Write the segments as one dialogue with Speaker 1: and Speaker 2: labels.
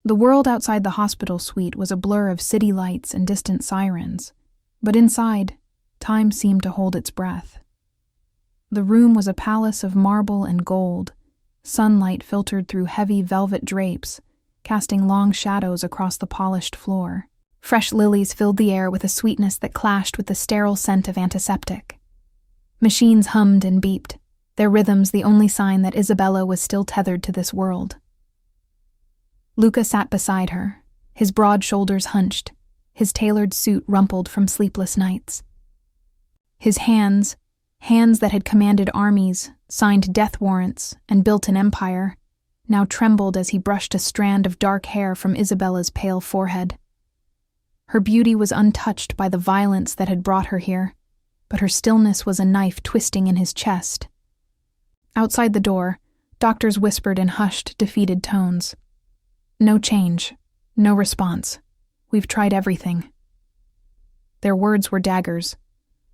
Speaker 1: The world outside the hospital suite was a blur of city lights and distant sirens, but inside, time seemed to hold its breath. The room was a palace of marble and gold, sunlight filtered through heavy velvet drapes, casting long shadows across the polished floor. Fresh lilies filled the air with a sweetness that clashed with the sterile scent of antiseptic. Machines hummed and beeped, their rhythms the only sign that Isabella was still tethered to this world. Luca sat beside her, his broad shoulders hunched, his tailored suit rumpled from sleepless nights. His hands that had commanded armies, signed death warrants, and built an empire, now trembled as he brushed a strand of dark hair from Isabella's pale forehead. Her beauty was untouched by the violence that had brought her here, but her stillness was a knife twisting in his chest. Outside the door, doctors whispered in hushed, defeated tones. No change, no response. We've tried everything. Their words were daggers,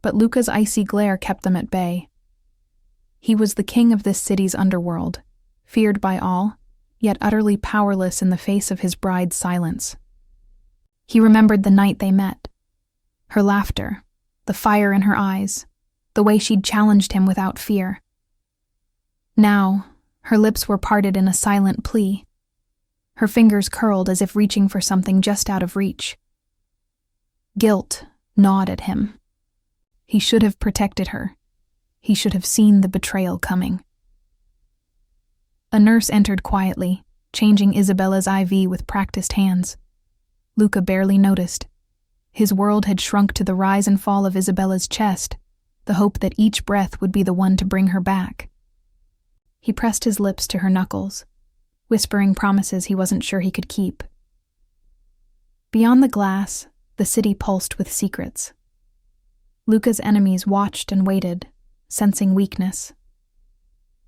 Speaker 1: but Luca's icy glare kept them at bay. He was the king of this city's underworld, feared by all, yet utterly powerless in the face of his bride's silence. He remembered the night they met, her laughter, the fire in her eyes, the way she'd challenged him without fear. Now, her lips were parted in a silent plea. Her fingers curled as if reaching for something just out of reach. Guilt gnawed at him. He should have protected her. He should have seen the betrayal coming. A nurse entered quietly, changing Isabella's IV with practiced hands. Luca barely noticed. His world had shrunk to the rise and fall of Isabella's chest, the hope that each breath would be the one to bring her back. He pressed his lips to her knuckles, whispering promises he wasn't sure he could keep. Beyond the glass, the city pulsed with secrets. Luca's enemies watched and waited, sensing weakness.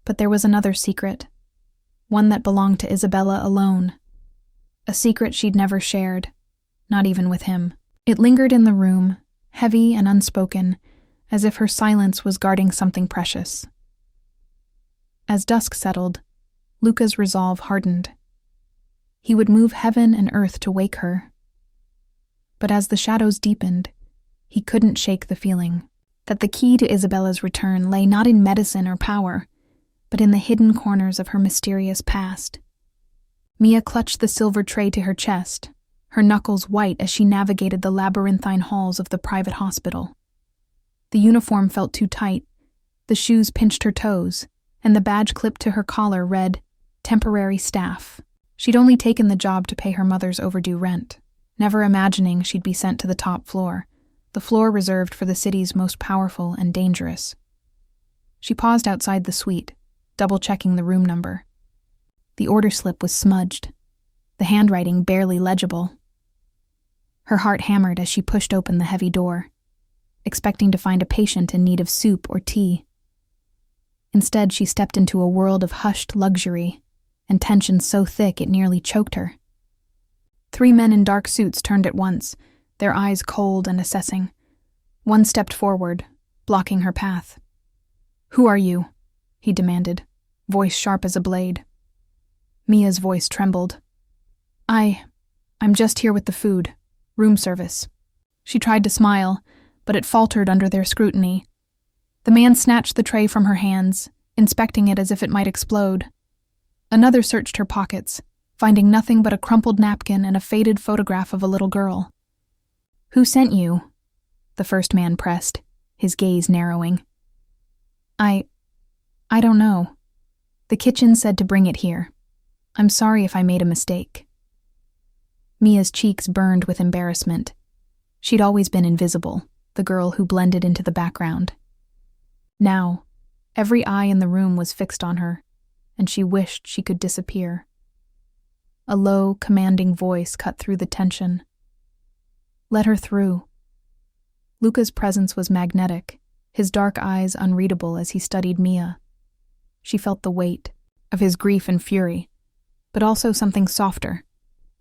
Speaker 1: But there was another secret, one that belonged to Isabella alone, a secret she'd never shared, not even with him. It lingered in the room, heavy and unspoken, as if her silence was guarding something precious. As dusk settled, Luca's resolve hardened. He would move heaven and earth to wake her. But as the shadows deepened, he couldn't shake the feeling that the key to Isabella's return lay not in medicine or power, but in the hidden corners of her mysterious past. Mia clutched the silver tray to her chest, her knuckles white as she navigated the labyrinthine halls of the private hospital. The uniform felt too tight, the shoes pinched her toes, and the badge clipped to her collar read, "Temporary Staff." She'd only taken the job to pay her mother's overdue rent, never imagining she'd be sent to the top floor, the floor reserved for the city's most powerful and dangerous. She paused outside the suite, double-checking the room number. The order slip was smudged, the handwriting barely legible. Her heart hammered as she pushed open the heavy door, expecting to find a patient in need of soup or tea. Instead, she stepped into a world of hushed luxury and tension so thick it nearly choked her. 3 men in dark suits turned at once, their eyes cold and assessing. One stepped forward, blocking her path. "Who are you?" he demanded, voice sharp as a blade. Mia's voice trembled. I'm just here with the food. Room service." She tried to smile, but it faltered under their scrutiny. The man snatched the tray from her hands, inspecting it as if it might explode. Another searched her pockets, finding nothing but a crumpled napkin and a faded photograph of a little girl. "Who sent you?" the first man pressed, his gaze narrowing. I don't know. The kitchen said to bring it here. I'm sorry if I made a mistake." Mia's cheeks burned with embarrassment. She'd always been invisible, the girl who blended into the background. Now, every eye in the room was fixed on her, and she wished she could disappear. A low, commanding voice cut through the tension. "Let her through." Luca's presence was magnetic, his dark eyes unreadable as he studied Mia. She felt the weight of his grief and fury, but also something softer,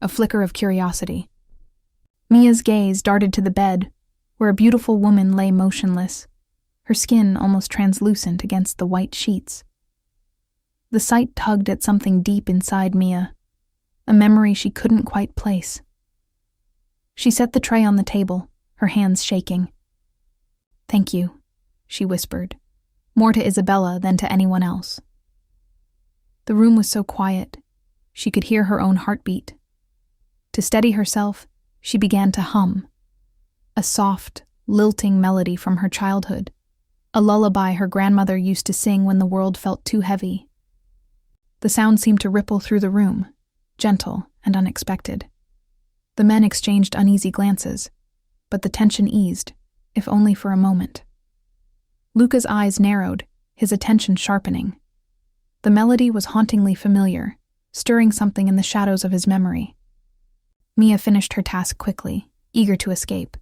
Speaker 1: a flicker of curiosity. Mia's gaze darted to the bed, where a beautiful woman lay motionless, her skin almost translucent against the white sheets. The sight tugged at something deep inside Mia. a memory she couldn't quite place. She set the tray on the table, her hands shaking. "Thank you," she whispered, more to Isabella than to anyone else. The room was so quiet, she could hear her own heartbeat. To steady herself, she began to hum, a soft, lilting melody from her childhood, a lullaby her grandmother used to sing when the world felt too heavy. The sound seemed to ripple through the room, gentle and unexpected. The men exchanged uneasy glances, but the tension eased, if only for a moment. Luca's eyes narrowed, his attention sharpening. The melody was hauntingly familiar, stirring something in the shadows of his memory. Mia finished her task quickly, eager to escape.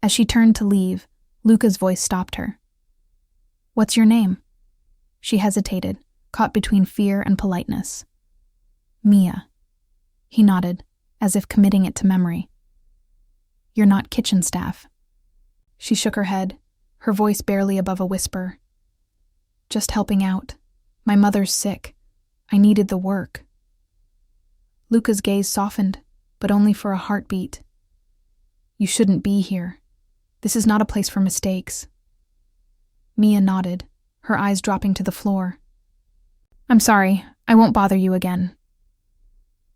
Speaker 1: As she turned to leave, Luca's voice stopped her. "What's your name?" She hesitated, caught between fear and politeness. "Mia." He nodded, as if committing it to memory. "You're not kitchen staff." She shook her head, her voice barely above a whisper. "Just helping out. My mother's sick. I needed the work." Luca's gaze softened, but only for a heartbeat. "You shouldn't be here. This is not a place for mistakes." Mia nodded, her eyes dropping to the floor. "I'm sorry, I won't bother you again."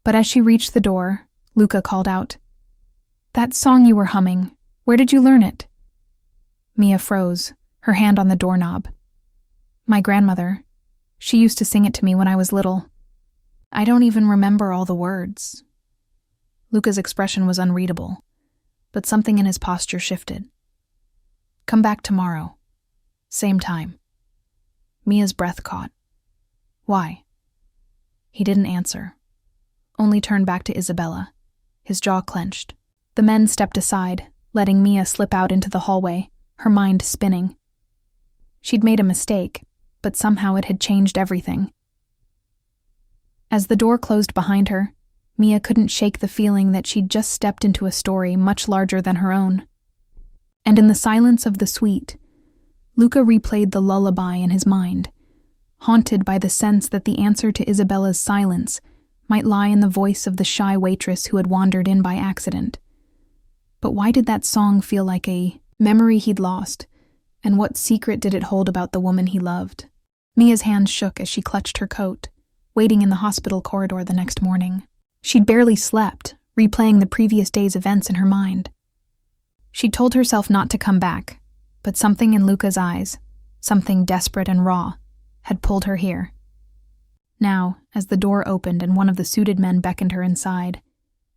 Speaker 1: But as she reached the door, Luca called out, "That song you were humming, where did you learn it?" Mia froze, her hand on the doorknob. "My grandmother. She used to sing it to me when I was little. I don't even remember all the words." Luca's expression was unreadable, but something in his posture shifted. "Come back tomorrow. Same time." Mia's breath caught. "Why?" He didn't answer, only turned back to Isabella, his jaw clenched. The men stepped aside, letting Mia slip out into the hallway, her mind spinning. She'd made a mistake, but somehow it had changed everything. As the door closed behind her, Mia couldn't shake the feeling that she'd just stepped into a story much larger than her own. And in the silence of the suite, Luca replayed the lullaby in his mind, haunted by the sense that the answer to Isabella's silence might lie in the voice of the shy waitress who had wandered in by accident. But why did that song feel like a memory he'd lost, and what secret did it hold about the woman he loved? Mia's hands shook as she clutched her coat, waiting in the hospital corridor the next morning. She'd barely slept, replaying the previous day's events in her mind. She'd told herself not to come back, but something in Luca's eyes, something desperate and raw, had pulled her here. Now, as the door opened and one of the suited men beckoned her inside,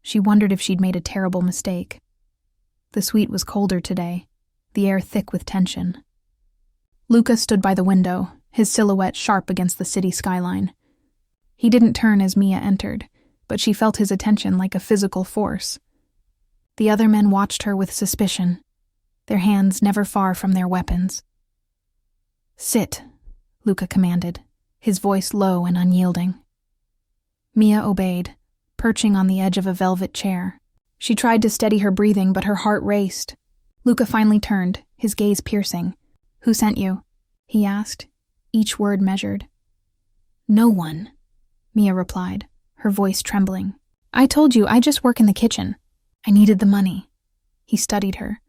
Speaker 1: she wondered if she'd made a terrible mistake. The suite was colder today, the air thick with tension. Luca stood by the window, his silhouette sharp against the city skyline. He didn't turn as Mia entered, but she felt his attention like a physical force. The other men watched her with suspicion, their hands never far from their weapons. "Sit," Luca commanded, his voice low and unyielding. Mia obeyed, perching on the edge of a velvet chair. She tried to steady her breathing, but her heart raced. Luca finally turned, his gaze piercing. "Who sent you?" he asked, each word measured. "No one," Mia replied, her voice trembling. "I told you, I just work in the kitchen. I needed the money." He studied her,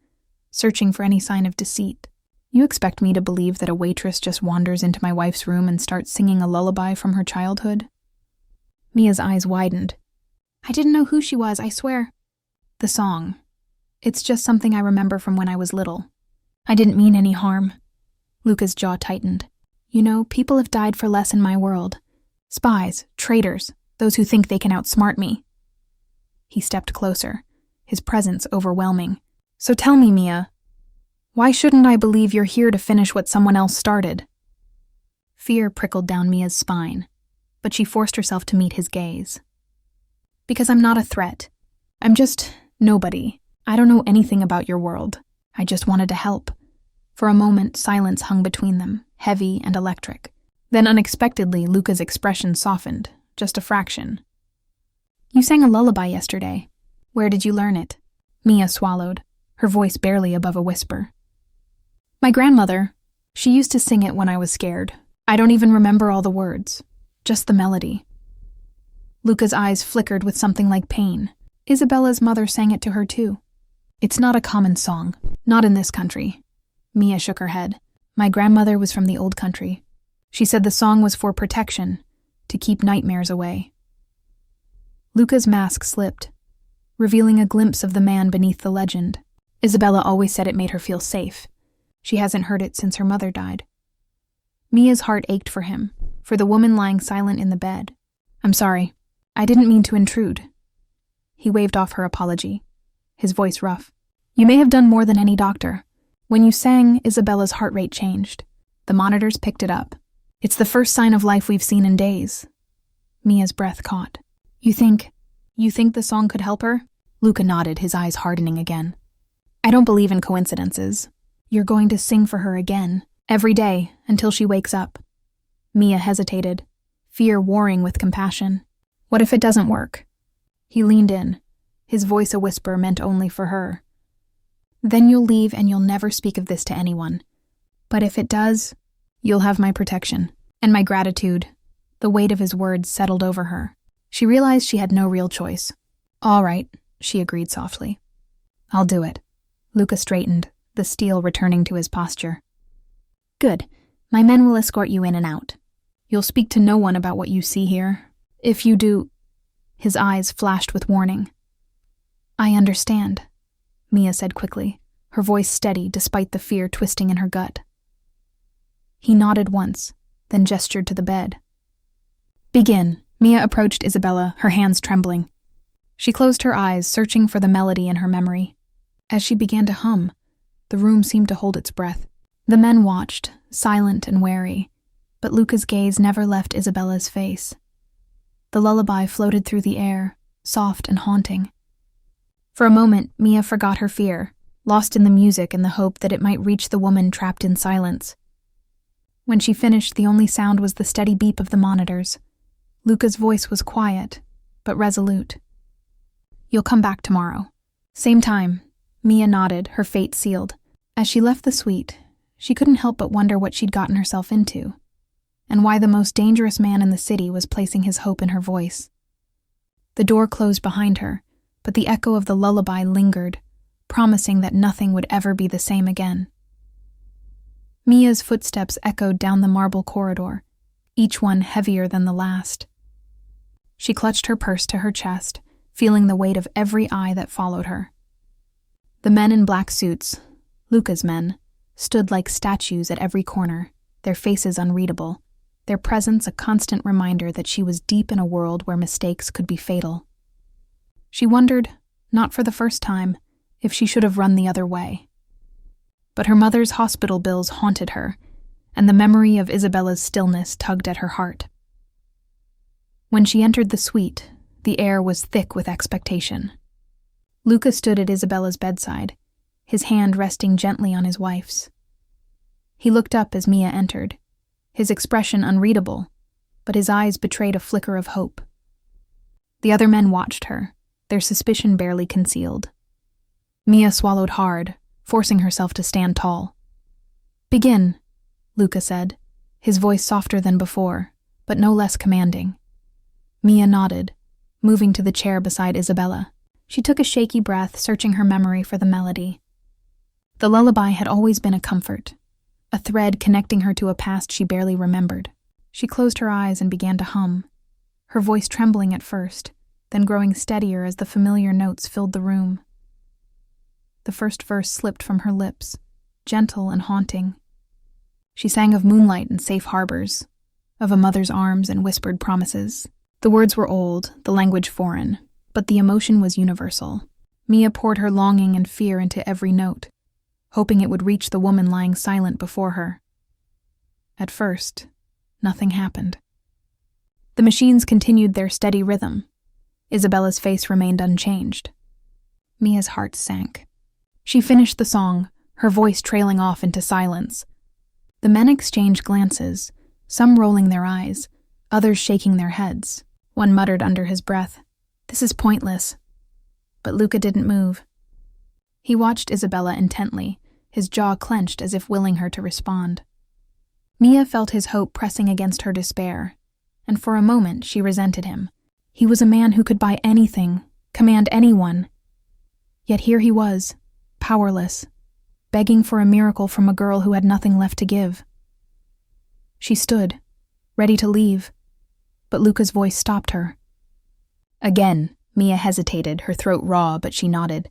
Speaker 1: searching for any sign of deceit. "You expect me to believe that a waitress just wanders into my wife's room and starts singing a lullaby from her childhood?" Mia's eyes widened. "I didn't know who she was, I swear." "The song. It's just something I remember from when I was little. I didn't mean any harm." Luca's jaw tightened. "You know, people have died for less in my world. Spies, traitors, those who think they can outsmart me." He stepped closer, his presence overwhelming. "So tell me, Mia, why shouldn't I believe you're here to finish what someone else started?" Fear prickled down Mia's spine, but she forced herself to meet his gaze. "Because I'm not a threat. I'm just nobody. I don't know anything about your world. I just wanted to help." For a moment, silence hung between them, heavy and electric. Then unexpectedly, Luca's expression softened, just a fraction. "You sang a lullaby yesterday. Where did you learn it?" Mia swallowed, her voice barely above a whisper. "My grandmother. She used to sing it when I was scared. I don't even remember all the words, just the melody." Luca's eyes flickered with something like pain. Isabella's mother sang it to her too. It's not a common song. Not in this country. Mia shook her head. My grandmother was from the old country. She said the song was for protection, to keep nightmares away. Luca's mask slipped, revealing a glimpse of the man beneath the legend. Isabella always said it made her feel safe. She hasn't heard it since her mother died. Mia's heart ached for him, for the woman lying silent in the bed. I'm sorry. I didn't mean to intrude. He waved off her apology, his voice rough. You may have done more than any doctor. When you sang, Isabella's heart rate changed. The monitors picked it up. It's the first sign of life we've seen in days. Mia's breath caught. You think the song could help her? Luca nodded, his eyes hardening again. I don't believe in coincidences. You're going to sing for her again, every day, until she wakes up. Mia hesitated, fear warring with compassion. What if it doesn't work? He leaned in, his voice a whisper meant only for her. Then you'll leave and you'll never speak of this to anyone. But if it does, you'll have my protection and my gratitude. The weight of his words settled over her. She realized she had no real choice. All right, she agreed softly. I'll do it. Luca straightened, the steel returning to his posture. Good. My men will escort you in and out. You'll speak to no one about what you see here. If you do... His eyes flashed with warning. I understand, Mia said quickly, her voice steady despite the fear twisting in her gut. He nodded once, then gestured to the bed. Begin. Mia approached Isabella, her hands trembling. She closed her eyes, searching for the melody in her memory. As she began to hum, the room seemed to hold its breath. The men watched, silent and wary, but Luca's gaze never left Isabella's face. The lullaby floated through the air, soft and haunting. For a moment, Mia forgot her fear, lost in the music and the hope that it might reach the woman trapped in silence. When she finished, the only sound was the steady beep of the monitors. Luca's voice was quiet, but resolute. You'll come back tomorrow. Same time. Mia nodded, her fate sealed. As she left the suite, she couldn't help but wonder what she'd gotten herself into, and why the most dangerous man in the city was placing his hope in her voice. The door closed behind her, but the echo of the lullaby lingered, promising that nothing would ever be the same again. Mia's footsteps echoed down the marble corridor, each one heavier than the last. She clutched her purse to her chest, feeling the weight of every eye that followed her. The men in black suits, Luca's men, stood like statues at every corner, their faces unreadable, their presence a constant reminder that she was deep in a world where mistakes could be fatal. She wondered, not for the first time, if she should have run the other way. But her mother's hospital bills haunted her, and the memory of Isabella's stillness tugged at her heart. When she entered the suite, the air was thick with expectation. Luca stood at Isabella's bedside, his hand resting gently on his wife's. He looked up as Mia entered, his expression unreadable, but his eyes betrayed a flicker of hope. The other men watched her, their suspicion barely concealed. Mia swallowed hard, forcing herself to stand tall. Begin, Luca said, his voice softer than before, but no less commanding. Mia nodded, moving to the chair beside Isabella. She took a shaky breath, searching her memory for the melody. The lullaby had always been a comfort, a thread connecting her to a past she barely remembered. She closed her eyes and began to hum, her voice trembling at first, then growing steadier as the familiar notes filled the room. The first verse slipped from her lips, gentle and haunting. She sang of moonlight and safe harbors, of a mother's arms and whispered promises. The words were old, the language foreign, but the emotion was universal. Mia poured her longing and fear into every note, hoping it would reach the woman lying silent before her. At first, nothing happened. The machines continued their steady rhythm. Isabella's face remained unchanged. Mia's heart sank. She finished the song, her voice trailing off into silence. The men exchanged glances, some rolling their eyes, others shaking their heads. One muttered under his breath, "This is pointless." But Luca didn't move. He watched Isabella intently, his jaw clenched as if willing her to respond. Mia felt his hope pressing against her despair, and for a moment she resented him. He was a man who could buy anything, command anyone. Yet here he was, powerless, begging for a miracle from a girl who had nothing left to give. She stood, ready to leave, but Luca's voice stopped her. Again, Mia hesitated, her throat raw, but she nodded.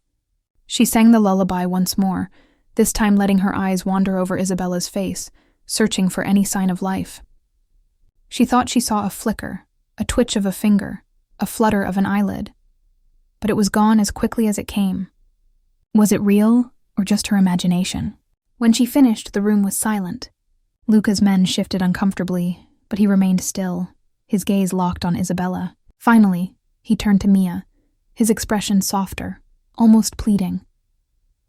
Speaker 1: She sang the lullaby once more, this time letting her eyes wander over Isabella's face, searching for any sign of life. She thought she saw a flicker, a twitch of a finger, a flutter of an eyelid. But it was gone as quickly as it came. Was it real, or just her imagination? When she finished, the room was silent. Luca's men shifted uncomfortably, but he remained still, his gaze locked on Isabella. Finally, he turned to Mia, his expression softer, almost pleading.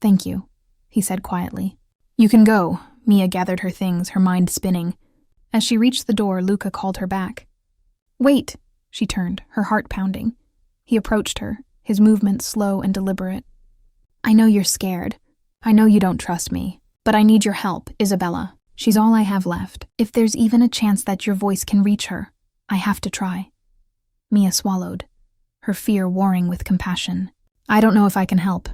Speaker 1: "Thank you," he said quietly. "You can go." Mia gathered her things, her mind spinning. As she reached the door, Luca called her back. "Wait!" She turned, her heart pounding. He approached her, his movements slow and deliberate. "I know you're scared. I know you don't trust me. But I need your help, Isabella. She's all I have left. If there's even a chance that your voice can reach her, I have to try." Mia swallowed, her fear warring with compassion. "I don't know if I can help.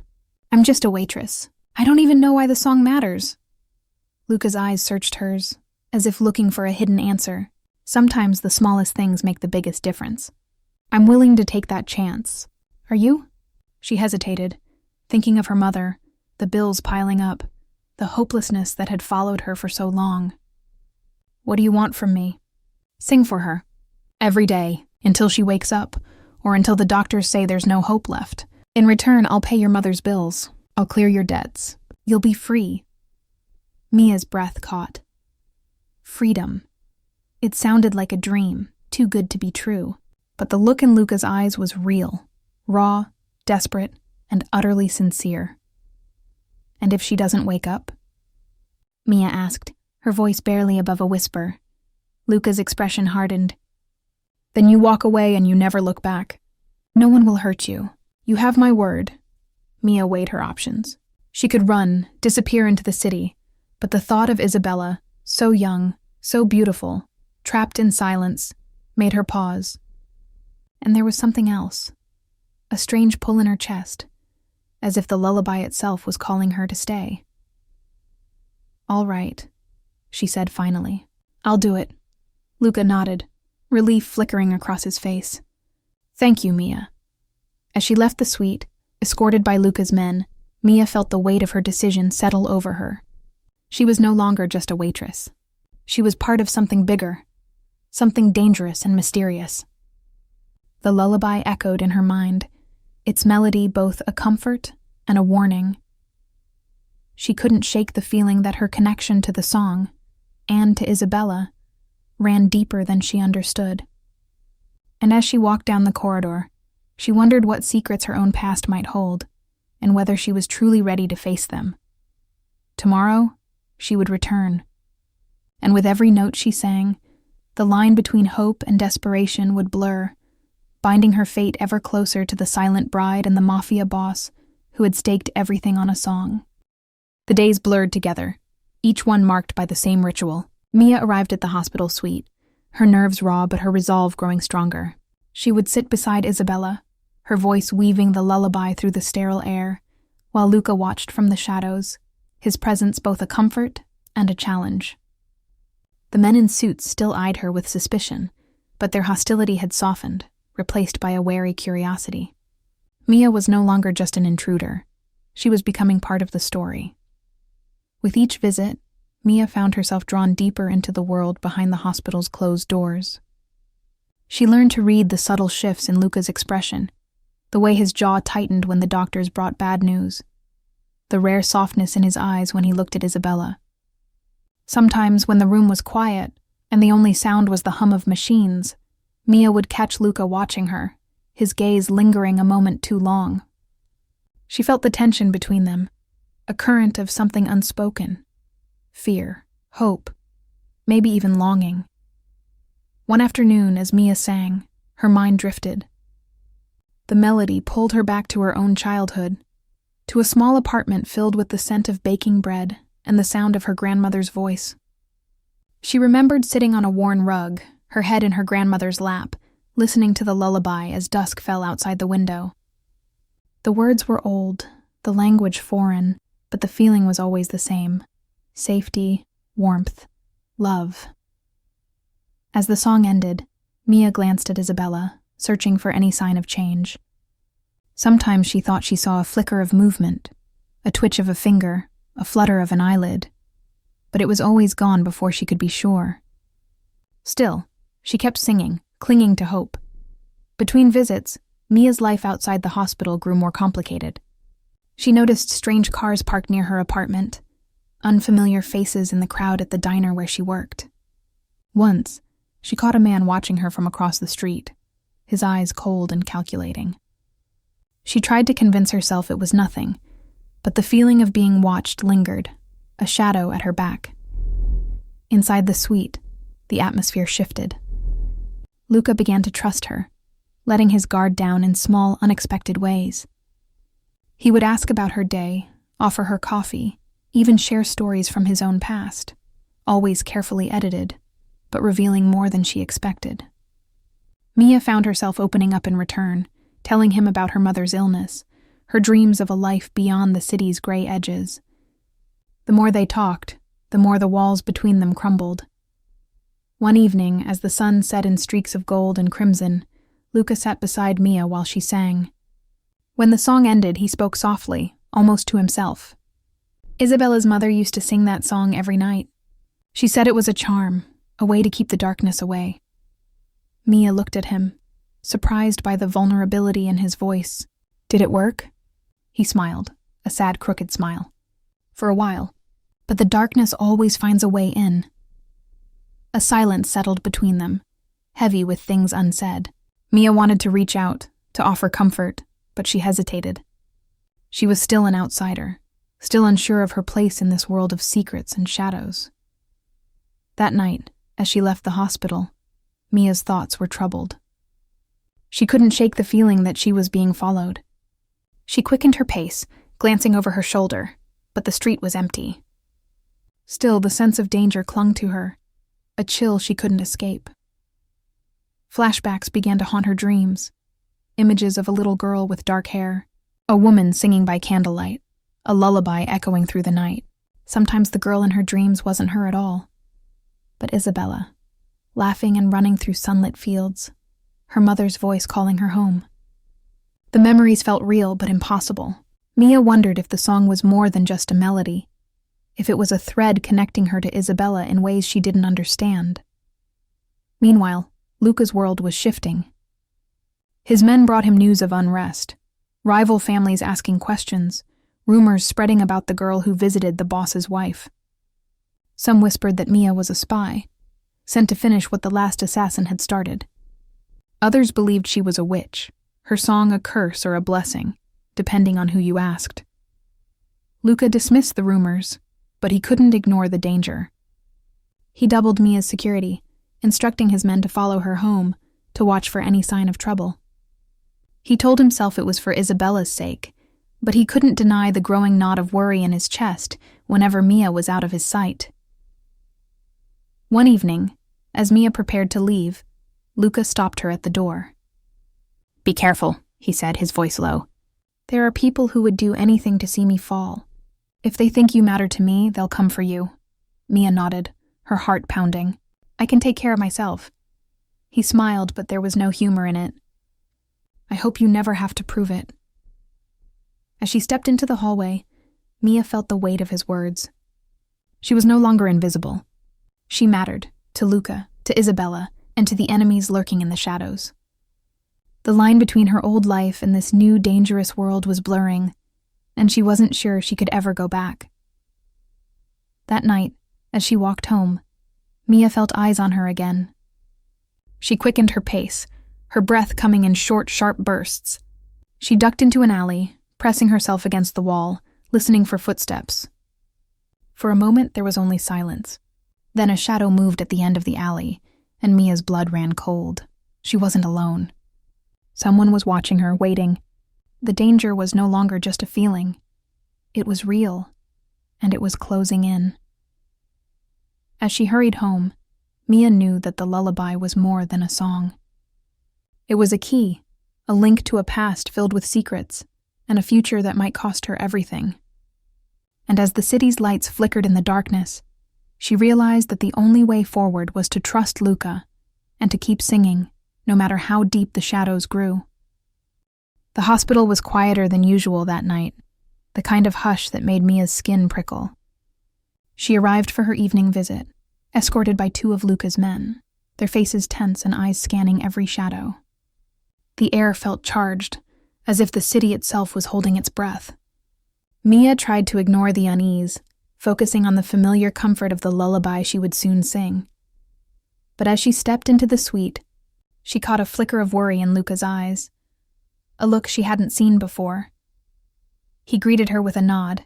Speaker 1: I'm just a waitress. I don't even know why the song matters." Luca's eyes searched hers, as if looking for a hidden answer. Sometimes the smallest things make the biggest difference. "I'm willing to take that chance. Are you?" She hesitated, thinking of her mother, the bills piling up, the hopelessness that had followed her for so long. "What do you want from me?" "Sing for her. Every day, until she wakes up, or until the doctors say there's no hope left. In return, I'll pay your mother's bills. I'll clear your debts. You'll be free." Mia's breath caught. Freedom. It sounded like a dream, too good to be true. But the look in Luca's eyes was real, raw, desperate, and utterly sincere. "And if she doesn't wake up?" Mia asked, her voice barely above a whisper. Luca's expression hardened. "Then you walk away and you never look back. No one will hurt you. You have my word." Mia weighed her options. She could run, disappear into the city, but the thought of Isabella, so young, so beautiful, trapped in silence, made her pause. And there was something else, a strange pull in her chest, as if the lullaby itself was calling her to stay. "All right," she said finally. "I'll do it." Luca nodded, relief flickering across his face. "Thank you, Mia." As she left the suite, escorted by Luca's men, Mia felt the weight of her decision settle over her. She was no longer just a waitress. She was part of something bigger, something dangerous and mysterious. The lullaby echoed in her mind, its melody both a comfort and a warning. She couldn't shake the feeling that her connection to the song, and to Isabella, ran deeper than she understood. And as she walked down the corridor, she wondered what secrets her own past might hold, and whether she was truly ready to face them. Tomorrow, she would return. And with every note she sang, the line between hope and desperation would blur, binding her fate ever closer to the silent bride and the Mafia boss who had staked everything on a song. The days blurred together, each one marked by the same ritual. Mia arrived at the hospital suite, her nerves raw but her resolve growing stronger. She would sit beside Isabella, her voice weaving the lullaby through the sterile air, while Luca watched from the shadows, his presence both a comfort and a challenge. The men in suits still eyed her with suspicion, but their hostility had softened, replaced by a wary curiosity. Mia was no longer just an intruder. She was becoming part of the story. With each visit, Mia found herself drawn deeper into the world behind the hospital's closed doors. She learned to read the subtle shifts in Luca's expression, the way his jaw tightened when the doctors brought bad news, the rare softness in his eyes when he looked at Isabella. Sometimes, when the room was quiet and the only sound was the hum of machines, Mia would catch Luca watching her, his gaze lingering a moment too long. She felt the tension between them, a current of something unspoken. Fear, hope, maybe even longing. One afternoon, as Mia sang, her mind drifted. The melody pulled her back to her own childhood, to a small apartment filled with the scent of baking bread and the sound of her grandmother's voice. She remembered sitting on a worn rug, her head in her grandmother's lap, listening to the lullaby as dusk fell outside the window. The words were old, the language foreign, but the feeling was always the same: safety, warmth, love. As the song ended, Mia glanced at Isabella, searching for any sign of change. Sometimes she thought she saw a flicker of movement, a twitch of a finger, a flutter of an eyelid, but it was always gone before she could be sure. Still, she kept singing, clinging to hope. Between visits, Mia's life outside the hospital grew more complicated. She noticed strange cars parked near her apartment, unfamiliar faces in the crowd at the diner where she worked. Once, she caught a man watching her from across the street, his eyes cold and calculating. She tried to convince herself it was nothing, but the feeling of being watched lingered, a shadow at her back. Inside the suite, the atmosphere shifted. Luca began to trust her, letting his guard down in small, unexpected ways. He would ask about her day, offer her coffee, even share stories from his own past, always carefully edited, but revealing more than she expected. Mia found herself opening up in return, telling him about her mother's illness, her dreams of a life beyond the city's gray edges. The more they talked, the more the walls between them crumbled. One evening, as the sun set in streaks of gold and crimson, Luca sat beside Mia while she sang. When the song ended, he spoke softly, almost to himself. Isabella's mother used to sing that song every night. She said it was a charm, a way to keep the darkness away. Mia looked at him, surprised by the vulnerability in his voice. Did it work? He smiled, a sad, crooked smile. For a while. But the darkness always finds a way in. A silence settled between them, heavy with things unsaid. Mia wanted to reach out, to offer comfort, but she hesitated. She was still an outsider, still unsure of her place in this world of secrets and shadows. That night, as she left the hospital, Mia's thoughts were troubled. She couldn't shake the feeling that she was being followed. She quickened her pace, glancing over her shoulder, but the street was empty. Still, the sense of danger clung to her, a chill she couldn't escape. Flashbacks began to haunt her dreams, images of a little girl with dark hair, a woman singing by candlelight, a lullaby echoing through the night. Sometimes the girl in her dreams wasn't her at all, but Isabella, laughing and running through sunlit fields, her mother's voice calling her home. The memories felt real but impossible. Mia wondered if the song was more than just a melody, if it was a thread connecting her to Isabella in ways she didn't understand. Meanwhile, Luca's world was shifting. His men brought him news of unrest, rival families asking questions, rumors spreading about the girl who visited the boss's wife. Some whispered that Mia was a spy, sent to finish what the last assassin had started. Others believed she was a witch, her song a curse or a blessing, depending on who you asked. Luca dismissed the rumors, but he couldn't ignore the danger. He doubled Mia's security, instructing his men to follow her home, to watch for any sign of trouble. He told himself it was for Isabella's sake, but he couldn't deny the growing knot of worry in his chest whenever Mia was out of his sight. One evening, as Mia prepared to leave, Luca stopped her at the door. "Be careful," he said, his voice low. "There are people who would do anything to see me fall. If they think you matter to me, they'll come for you." Mia nodded, her heart pounding. "I can take care of myself." He smiled, but there was no humor in it. "I hope you never have to prove it." As she stepped into the hallway, Mia felt the weight of his words. She was no longer invisible. She mattered, to Luca, to Isabella, and to the enemies lurking in the shadows. The line between her old life and this new, dangerous world was blurring, and she wasn't sure she could ever go back. That night, as she walked home, Mia felt eyes on her again. She quickened her pace, her breath coming in short, sharp bursts. She ducked into an alley, pressing herself against the wall, listening for footsteps. For a moment, there was only silence. Then a shadow moved at the end of the alley, and Mia's blood ran cold. She wasn't alone. Someone was watching her, waiting. The danger was no longer just a feeling. It was real, and it was closing in. As she hurried home, Mia knew that the lullaby was more than a song. It was a key, a link to a past filled with secrets, and a future that might cost her everything. And as the city's lights flickered in the darkness, she realized that the only way forward was to trust Luca and to keep singing, no matter how deep the shadows grew. The hospital was quieter than usual that night, the kind of hush that made Mia's skin prickle. She arrived for her evening visit, escorted by 2 of Luca's men, their faces tense and eyes scanning every shadow. The air felt charged, as if the city itself was holding its breath. Mia tried to ignore the unease, focusing on the familiar comfort of the lullaby she would soon sing. But as she stepped into the suite, she caught a flicker of worry in Luca's eyes, a look she hadn't seen before. He greeted her with a nod,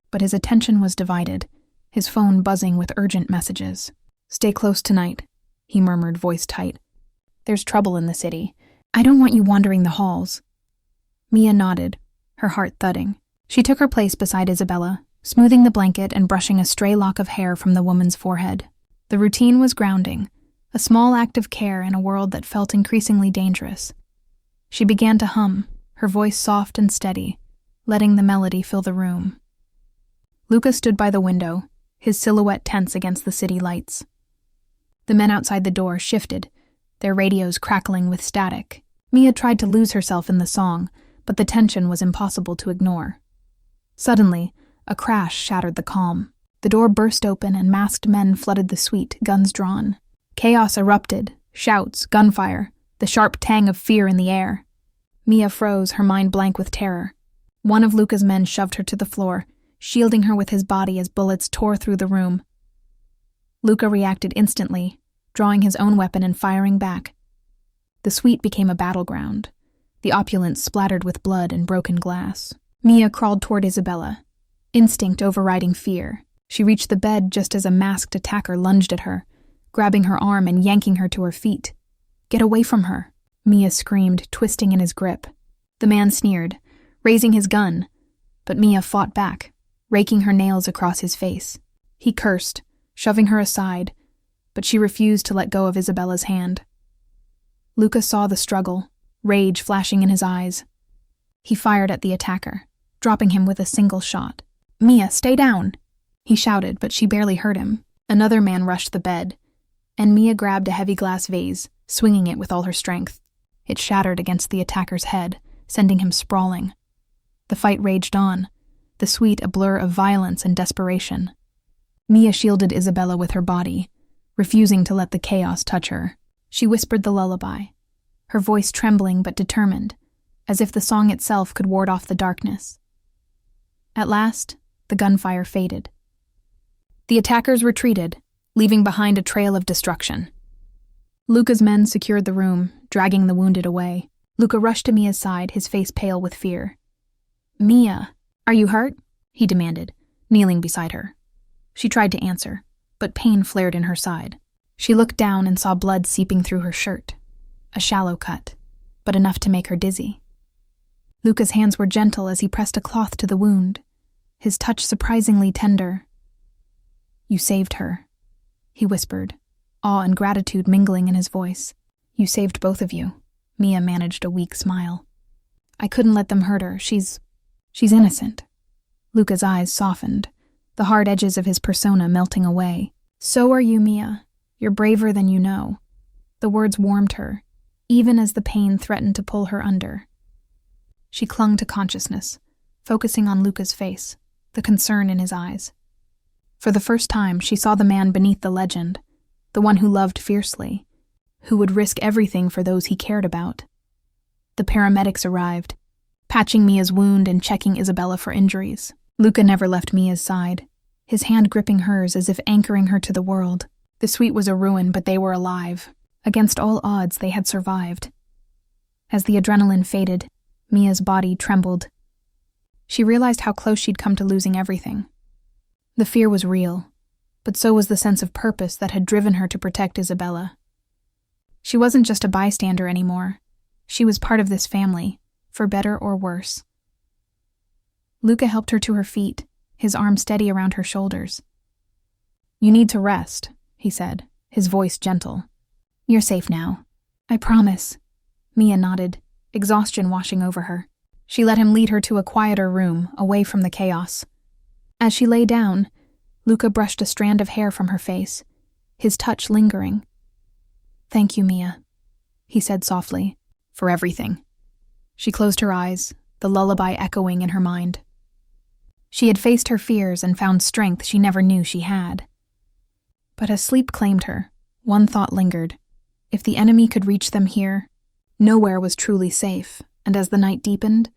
Speaker 1: but his attention was divided, his phone buzzing with urgent messages. "Stay close tonight," he murmured, voice tight. "There's trouble in the city. I don't want you wandering the halls." Mia nodded, her heart thudding. She took her place beside Isabella, smoothing the blanket and brushing a stray lock of hair from the woman's forehead. The routine was grounding, a small act of care in a world that felt increasingly dangerous. She began to hum, her voice soft and steady, letting the melody fill the room. Luca stood by the window, his silhouette tense against the city lights. The men outside the door shifted, their radios crackling with static. Mia tried to lose herself in the song, but the tension was impossible to ignore. Suddenly, a crash shattered the calm. The door burst open and masked men flooded the suite, guns drawn. Chaos erupted, shouts, gunfire, the sharp tang of fear in the air. Mia froze, her mind blank with terror. One of Luca's men shoved her to the floor, shielding her with his body as bullets tore through the room. Luca reacted instantly, drawing his own weapon and firing back. The suite became a battleground, the opulence splattered with blood and broken glass. Mia crawled toward Isabella, instinct overriding fear. She reached the bed just as a masked attacker lunged at her, grabbing her arm and yanking her to her feet. "Get away from her," Mia screamed, twisting in his grip. The man sneered, raising his gun, but Mia fought back, raking her nails across his face. He cursed, shoving her aside, but she refused to let go of Isabella's hand. Luca saw the struggle, rage flashing in his eyes. He fired at the attacker, dropping him with a single shot. "Mia, stay down!" he shouted, but she barely heard him. Another man rushed the bed, and Mia grabbed a heavy glass vase, swinging it with all her strength. It shattered against the attacker's head, sending him sprawling. The fight raged on, the suite a blur of violence and desperation. Mia shielded Isabella with her body, refusing to let the chaos touch her. She whispered the lullaby, her voice trembling but determined, as if the song itself could ward off the darkness. At last, the gunfire faded. The attackers retreated, leaving behind a trail of destruction. Luca's men secured the room, dragging the wounded away. Luca rushed to Mia's side, his face pale with fear. "Mia, are you hurt?" he demanded, kneeling beside her. She tried to answer, but pain flared in her side. She looked down and saw blood seeping through her shirt. A shallow cut, but enough to make her dizzy. Luca's hands were gentle as he pressed a cloth to the wound, his touch surprisingly tender. "You saved her," he whispered, awe and gratitude mingling in his voice. "You saved both of you." Mia managed a weak smile. "I couldn't let them hurt her. She's innocent." Luca's eyes softened, the hard edges of his persona melting away. "So are you, Mia. You're braver than you know." The words warmed her, even as the pain threatened to pull her under. She clung to consciousness, focusing on Luca's face, the concern in his eyes. For the first time, she saw the man beneath the legend, the one who loved fiercely, who would risk everything for those he cared about. The paramedics arrived, patching Mia's wound and checking Isabella for injuries. Luca never left Mia's side, his hand gripping hers as if anchoring her to the world. The suite was a ruin, but they were alive. Against all odds, they had survived. As the adrenaline faded, Mia's body trembled. She realized how close she'd come to losing everything. The fear was real, but so was the sense of purpose that had driven her to protect Isabella. She wasn't just a bystander anymore. She was part of this family, for better or worse. Luca helped her to her feet, his arm steady around her shoulders. "You need to rest," he said, his voice gentle. "You're safe now. I promise." Mia nodded, exhaustion washing over her. She let him lead her to a quieter room, away from the chaos. As she lay down, Luca brushed a strand of hair from her face, his touch lingering. "Thank you, Mia," he said softly, "for everything." She closed her eyes, the lullaby echoing in her mind. She had faced her fears and found strength she never knew she had. But as sleep claimed her, one thought lingered. If the enemy could reach them here, nowhere was truly safe, and as the night deepened,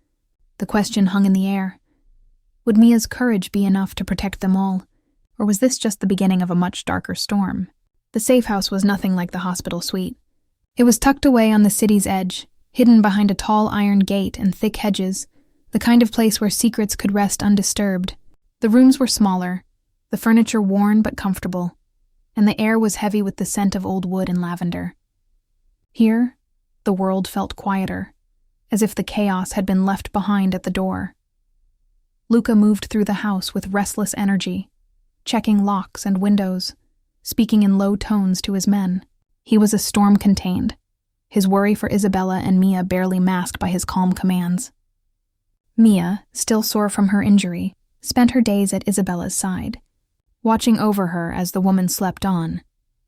Speaker 1: the question hung in the air. Would Mia's courage be enough to protect them all, or was this just the beginning of a much darker storm? The safe house was nothing like the hospital suite. It was tucked away on the city's edge, hidden behind a tall iron gate and thick hedges, the kind of place where secrets could rest undisturbed. The rooms were smaller, the furniture worn but comfortable, and the air was heavy with the scent of old wood and lavender. Here, the world felt quieter, as if the chaos had been left behind at the door. Luca moved through the house with restless energy, checking locks and windows, speaking in low tones to his men. He was a storm contained, his worry for Isabella and Mia barely masked by his calm commands. Mia, still sore from her injury, spent her days at Isabella's side, watching over her as the woman slept on,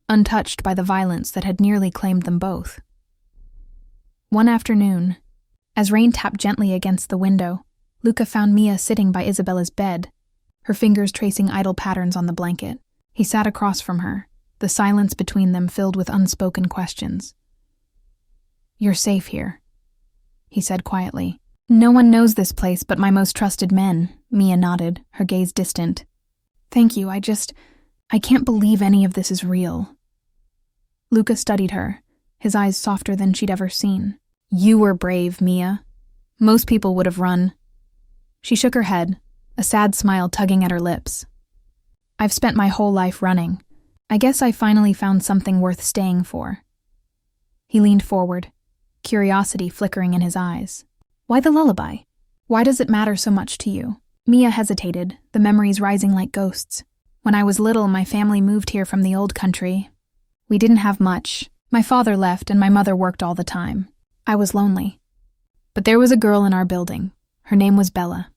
Speaker 1: untouched by the violence that had nearly claimed them both. One afternoon, as rain tapped gently against the window, Luca found Mia sitting by Isabella's bed, her fingers tracing idle patterns on the blanket. He sat across from her, the silence between them filled with unspoken questions. "You're safe here," he said quietly. "No one knows this place but my most trusted men," Mia nodded, her gaze distant. "Thank you, I can't believe any of this is real." Luca studied her, his eyes softer than she'd ever seen. "You were brave, Mia. Most people would have run." She shook her head, a sad smile tugging at her lips. "I've spent my whole life running. I guess I finally found something worth staying for." He leaned forward, curiosity flickering in his eyes. "Why the lullaby? Why does it matter so much to you?" Mia hesitated, the memories rising like ghosts. "When I was little, my family moved here from the old country. We didn't have much. My father left and my mother worked all the time. I was lonely. But there was a girl in our building. Her name was Bella.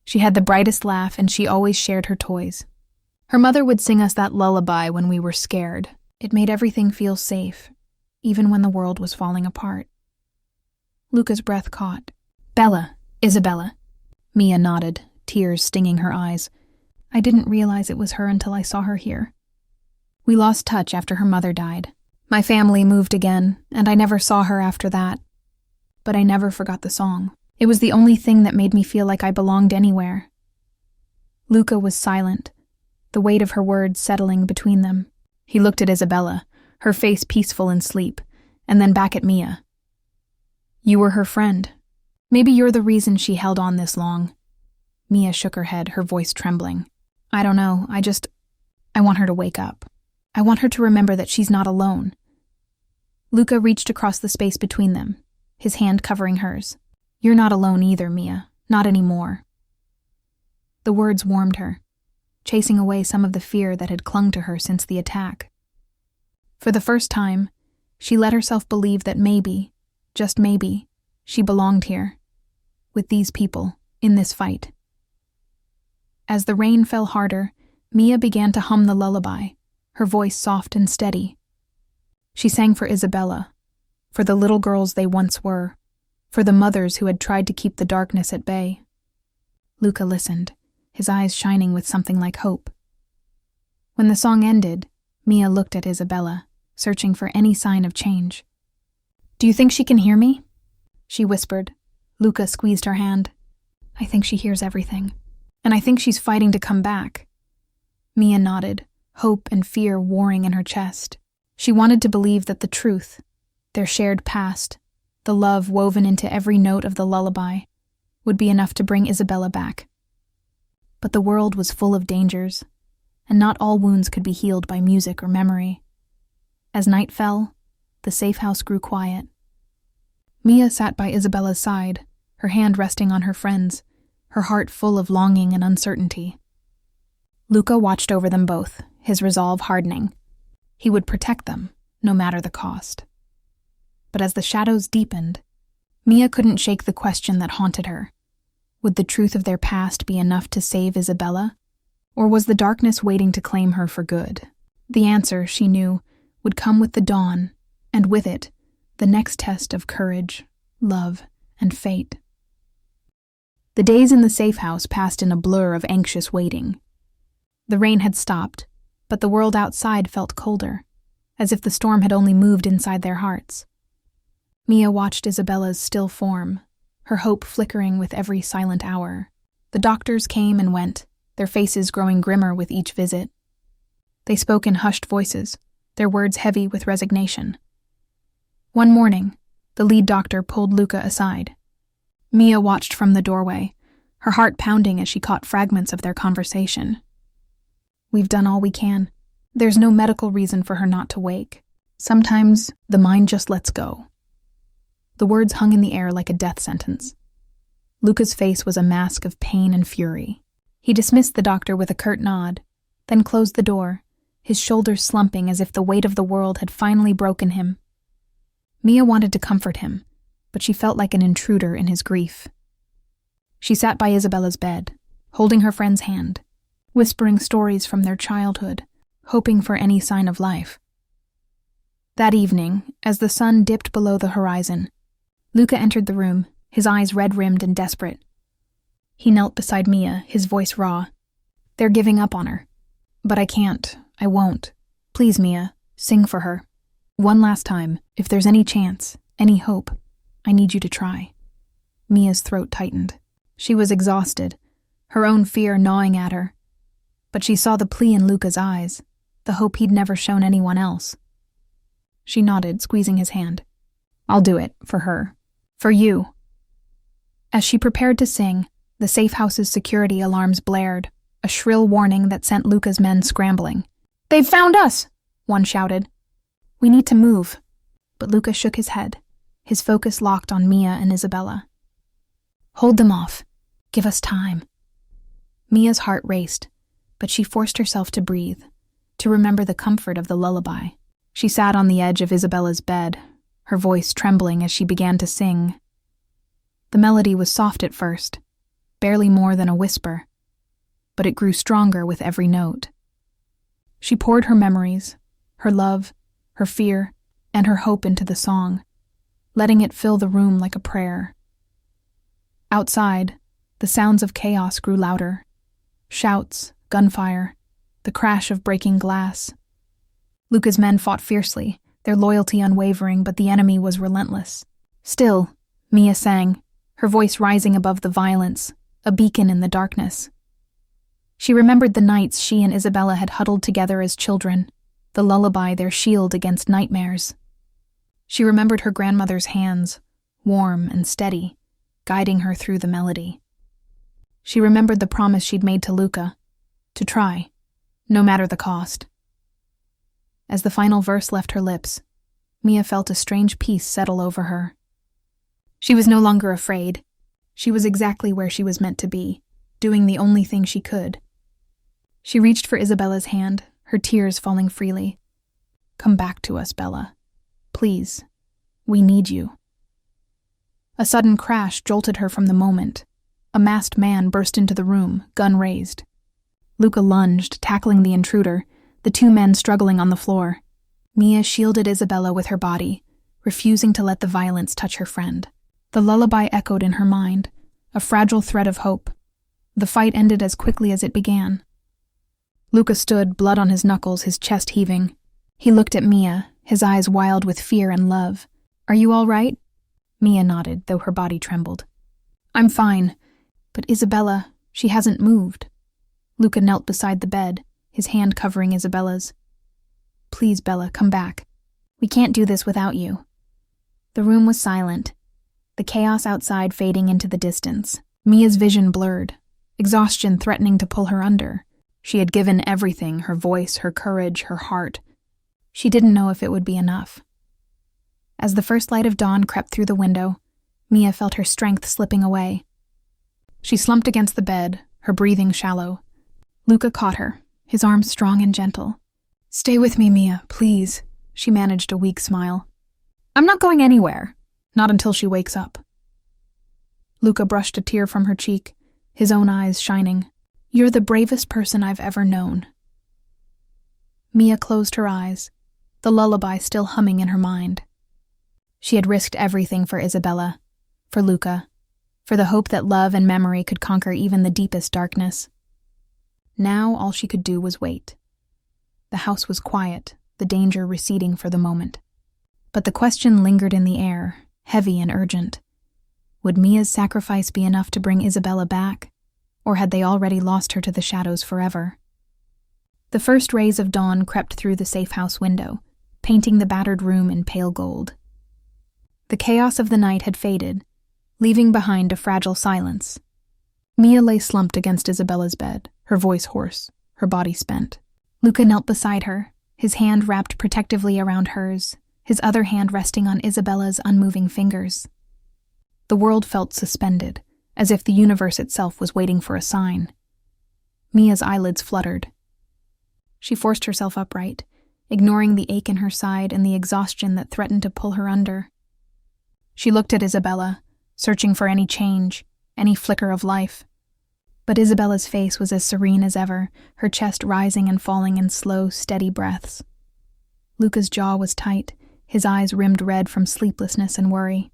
Speaker 1: She had the brightest laugh and she always shared her toys. Her mother would sing us that lullaby when we were scared. It made everything feel safe, even when the world was falling apart." Luca's breath caught. "Bella, Isabella." Mia nodded, tears stinging her eyes. "I didn't realize it was her until I saw her here. We lost touch after her mother died. My family moved again, and I never saw her after that. But I never forgot the song. It was the only thing that made me feel like I belonged anywhere." Luca was silent, the weight of her words settling between them. He looked at Isabella, her face peaceful in sleep, and then back at Mia. "You were her friend. Maybe you're the reason she held on this long." Mia shook her head, her voice trembling. "I don't know, I want her to wake up. I want her to remember that she's not alone." Luca reached across the space between them, his hand covering hers. "You're not alone either, Mia. Not anymore." The words warmed her, chasing away some of the fear that had clung to her since the attack. For the first time, she let herself believe that maybe, just maybe, she belonged here, with these people, in this fight. As the rain fell harder, Mia began to hum the lullaby, her voice soft and steady. She sang for Isabella, for the little girls they once were, for the mothers who had tried to keep the darkness at bay. Luca listened, his eyes shining with something like hope. When the song ended, Mia looked at Isabella, searching for any sign of change. "Do you think she can hear me?" she whispered. Luca squeezed her hand. "I think she hears everything. And I think she's fighting to come back." Mia nodded, hope and fear warring in her chest. She wanted to believe that the truth, their shared past, the love woven into every note of the lullaby, would be enough to bring Isabella back. But the world was full of dangers, and not all wounds could be healed by music or memory. As night fell, the safe house grew quiet. Mia sat by Isabella's side, her hand resting on her friend's, her heart full of longing and uncertainty. Luca watched over them both, his resolve hardening. He would protect them, no matter the cost. But as the shadows deepened, Mia couldn't shake the question that haunted her. Would the truth of their past be enough to save Isabella? Or was the darkness waiting to claim her for good? The answer, she knew, would come with the dawn, and with it, the next test of courage, love, and fate. The days in the safe house passed in a blur of anxious waiting. The rain had stopped, but the world outside felt colder, as if the storm had only moved inside their hearts. Mia watched Isabella's still form, her hope flickering with every silent hour. The doctors came and went, their faces growing grimmer with each visit. They spoke in hushed voices, their words heavy with resignation. One morning, the lead doctor pulled Luca aside. Mia watched from the doorway, her heart pounding as she caught fragments of their conversation. "We've done all we can. There's no medical reason for her not to wake. Sometimes the mind just lets go." The words hung in the air like a death sentence. Luca's face was a mask of pain and fury. He dismissed the doctor with a curt nod, then closed the door, his shoulders slumping as if the weight of the world had finally broken him. Mia wanted to comfort him, but she felt like an intruder in his grief. She sat by Isabella's bed, holding her friend's hand, whispering stories from their childhood, hoping for any sign of life. That evening, as the sun dipped below the horizon, Luca entered the room, his eyes red-rimmed and desperate. He knelt beside Mia, his voice raw. "They're giving up on her. But I can't. I won't. Please, Mia, sing for her. One last time, if there's any chance, any hope, I need you to try." Mia's throat tightened. She was exhausted, her own fear gnawing at her. But she saw the plea in Luca's eyes, the hope he'd never shown anyone else. She nodded, squeezing his hand. "I'll do it, for her. For you." As she prepared to sing, the safe house's security alarms blared, a shrill warning that sent Luca's men scrambling. "They've found us!" one shouted. "We need to move." But Luca shook his head, his focus locked on Mia and Isabella. "Hold them off. Give us time." Mia's heart raced, but she forced herself to breathe, to remember the comfort of the lullaby. She sat on the edge of Isabella's bed, her voice trembling as she began to sing. The melody was soft at first, barely more than a whisper, but it grew stronger with every note. She poured her memories, her love, her fear, and her hope into the song, letting it fill the room like a prayer. Outside, the sounds of chaos grew louder. Shouts, gunfire, the crash of breaking glass. Luca's men fought fiercely, their loyalty unwavering, but the enemy was relentless. Still, Mia sang, her voice rising above the violence, a beacon in the darkness. She remembered the nights she and Isabella had huddled together as children, the lullaby their shield against nightmares. She remembered her grandmother's hands, warm and steady, guiding her through the melody. She remembered the promise she'd made to Luca, to try, no matter the cost. As the final verse left her lips, Mia felt a strange peace settle over her. She was no longer afraid. She was exactly where she was meant to be, doing the only thing she could. She reached for Isabella's hand, her tears falling freely. "Come back to us, Bella. Please. We need you." A sudden crash jolted her from the moment. A masked man burst into the room, gun raised. Luca lunged, tackling the intruder, the two men struggling on the floor. Mia shielded Isabella with her body, refusing to let the violence touch her friend. The lullaby echoed in her mind, a fragile thread of hope. The fight ended as quickly as it began. Luca stood, blood on his knuckles, his chest heaving. He looked at Mia, his eyes wild with fear and love. "Are you all right?" Mia nodded, though her body trembled. "I'm fine. But Isabella, she hasn't moved." Luca knelt beside the bed, his hand covering Isabella's. "Please, Bella, come back. We can't do this without you." The room was silent, the chaos outside fading into the distance. Mia's vision blurred, exhaustion threatening to pull her under. She had given everything, her voice, her courage, her heart. She didn't know if it would be enough. As the first light of dawn crept through the window, Mia felt her strength slipping away. She slumped against the bed, her breathing shallow. Luca caught her, his arms strong and gentle. "Stay with me, Mia, please," she managed a weak smile. I'm not going anywhere. Not until she wakes up. Luca brushed a tear from her cheek, his own eyes shining. You're the bravest person I've ever known. Mia closed her eyes, the lullaby still humming in her mind. She had risked everything for Isabella, for Luca, for the hope that love and memory could conquer even the deepest darkness. Now all she could do was wait. The house was quiet, the danger receding for the moment. But the question lingered in the air, heavy and urgent. Would Mia's sacrifice be enough to bring Isabella back, or had they already lost her to the shadows forever? The first rays of dawn crept through the safe house window, painting the battered room in pale gold. The chaos of the night had faded, leaving behind a fragile silence. Mia lay slumped against Isabella's bed, her voice hoarse, her body spent. Luca knelt beside her, his hand wrapped protectively around hers, his other hand resting on Isabella's unmoving fingers. The world felt suspended, as if the universe itself was waiting for a sign. Mia's eyelids fluttered. She forced herself upright, ignoring the ache in her side and the exhaustion that threatened to pull her under. She looked at Isabella, searching for any change, any flicker of life. But Isabella's face was as serene as ever, her chest rising and falling in slow, steady breaths. Luca's jaw was tight, his eyes rimmed red from sleeplessness and worry.